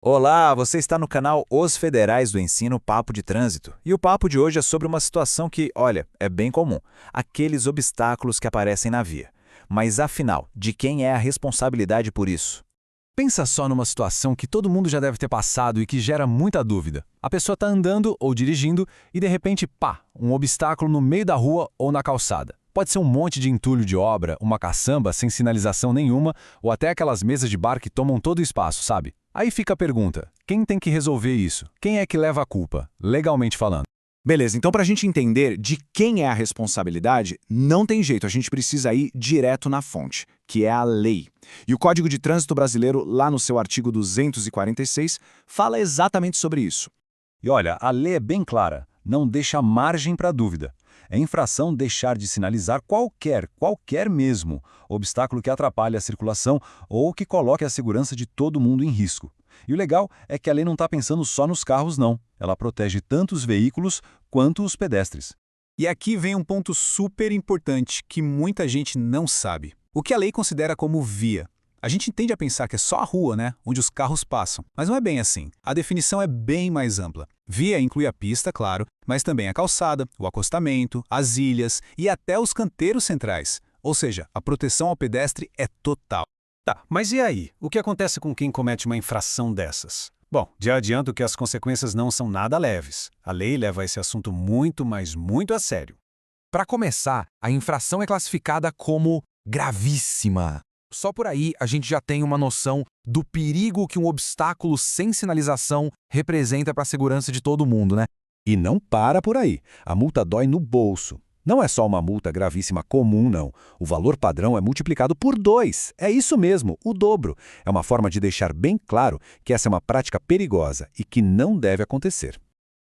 Olá, você está no canal Os Federais do Ensino Papo de Trânsito. E o papo de hoje é sobre uma situação que, olha, é bem comum: aqueles obstáculos que aparecem na via. Mas afinal, de quem é a responsabilidade por isso? Pensa só numa situação que todo mundo já deve ter passado e que gera muita dúvida. A pessoa está andando ou dirigindo e de repente, pá, um obstáculo no meio da rua ou na calçada. Pode ser um monte de entulho de obra, uma caçamba sem sinalização nenhuma ou até aquelas mesas de bar que tomam todo o espaço, sabe? Aí fica a pergunta: quem tem que resolver isso? Quem é que leva a culpa, legalmente falando? Beleza, então para a gente entender de quem é a responsabilidade, não tem jeito, a gente precisa ir direto na fonte, que é a lei. E o Código de Trânsito Brasileiro, lá no seu artigo 246, fala exatamente sobre isso. E olha, a lei é bem clara, não deixa margem para dúvida. É infração deixar de sinalizar qualquer mesmo, obstáculo que atrapalhe a circulação ou que coloque a segurança de todo mundo em risco. E o legal é que a lei não está pensando só nos carros, não. Ela protege tanto os veículos quanto os pedestres. E aqui vem um ponto super importante que muita gente não sabe. O que a lei considera como via? A gente tende a pensar que é só a rua, né, onde os carros passam. Mas não é bem assim. A definição é bem mais ampla. Via inclui a pista, claro, mas também a calçada, o acostamento, as ilhas e até os canteiros centrais. Ou seja, a proteção ao pedestre é total. Tá, mas e aí? O que acontece com quem comete uma infração dessas? Bom, já adianto que as consequências não são nada leves. A lei leva esse assunto muito, mas muito a sério. Para começar, a infração é classificada como gravíssima. Só por aí a gente já tem uma noção do perigo que um obstáculo sem sinalização representa para a segurança de todo mundo, né? E não para por aí. A multa dói no bolso. Não é só uma multa gravíssima comum, não. O valor padrão é multiplicado por 2. É isso mesmo, o dobro. É uma forma de deixar bem claro que essa é uma prática perigosa e que não deve acontecer.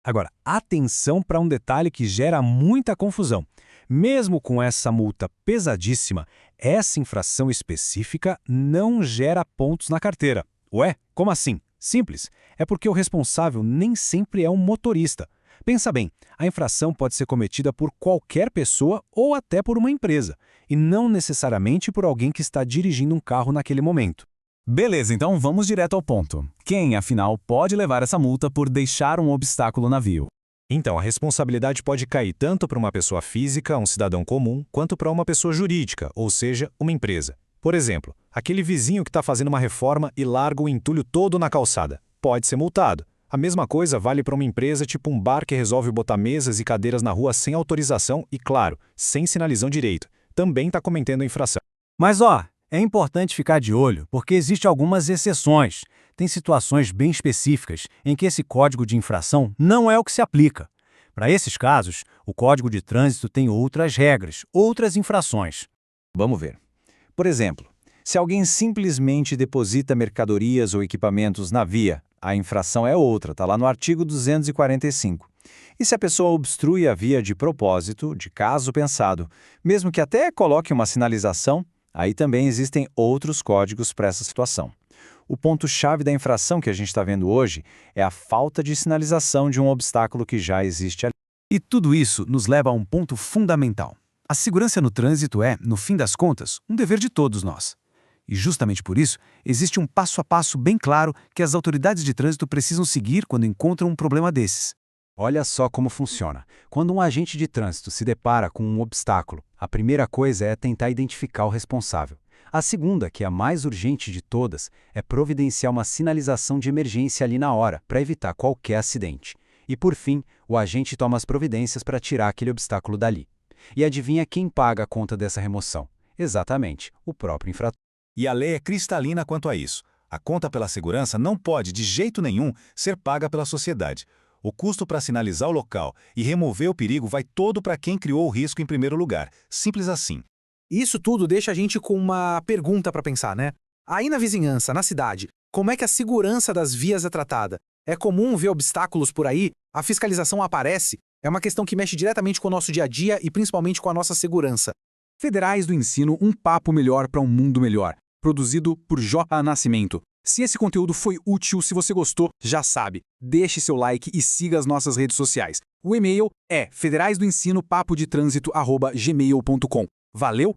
Agora, atenção para um detalhe que gera muita confusão. Mesmo com essa multa pesadíssima, essa infração específica não gera pontos na carteira. Ué, como assim? Simples. É porque o responsável nem sempre é um motorista. Pensa bem, a infração pode ser cometida por qualquer pessoa ou até por uma empresa, e não necessariamente por alguém que está dirigindo um carro naquele momento. Beleza, então vamos direto ao ponto. Quem, afinal, pode levar essa multa por deixar um obstáculo na via? Então, a responsabilidade pode cair tanto para uma pessoa física, um cidadão comum, quanto para uma pessoa jurídica, ou seja, uma empresa. Por exemplo, aquele vizinho que está fazendo uma reforma e larga o entulho todo na calçada. Pode ser multado. A mesma coisa vale para uma empresa tipo um bar que resolve botar mesas e cadeiras na rua sem autorização e, claro, sem sinalizão direito. Também está cometendo a infração. Mas é importante ficar de olho, porque existem algumas exceções. Tem situações bem específicas em que esse código de infração não é o que se aplica. Para esses casos, o Código de Trânsito tem outras regras, outras infrações. Vamos ver. Por exemplo, se alguém simplesmente deposita mercadorias ou equipamentos na via, a infração é outra, está lá no artigo 245. E se a pessoa obstrui a via de propósito, de caso pensado, mesmo que até coloque uma sinalização, aí também existem outros códigos para essa situação. O ponto-chave da infração que a gente está vendo hoje é a falta de sinalização de um obstáculo que já existe ali. E tudo isso nos leva a um ponto fundamental. A segurança no trânsito é, no fim das contas, um dever de todos nós. E justamente por isso, existe um passo a passo bem claro que as autoridades de trânsito precisam seguir quando encontram um problema desses. Olha só como funciona. Quando um agente de trânsito se depara com um obstáculo, a primeira coisa é tentar identificar o responsável. A segunda, que é a mais urgente de todas, é providenciar uma sinalização de emergência ali na hora, para evitar qualquer acidente. E por fim, o agente toma as providências para tirar aquele obstáculo dali. E adivinha quem paga a conta dessa remoção? Exatamente, o próprio infrator. E a lei é cristalina quanto a isso. A conta pela segurança não pode, de jeito nenhum, ser paga pela sociedade. O custo para sinalizar o local e remover o perigo vai todo para quem criou o risco em primeiro lugar. Simples assim. Isso tudo deixa a gente com uma pergunta para pensar, né? Aí na vizinhança, na cidade, como é que a segurança das vias é tratada? É comum ver obstáculos por aí? A fiscalização aparece? É uma questão que mexe diretamente com o nosso dia a dia e principalmente com a nossa segurança. Federais do Ensino, um papo melhor para um mundo melhor. Produzido por J. Nascimento. Se esse conteúdo foi útil, se você gostou, já sabe, deixe seu like e siga as nossas redes sociais. O e-mail é federaisdoensino@gmail.com. Valeu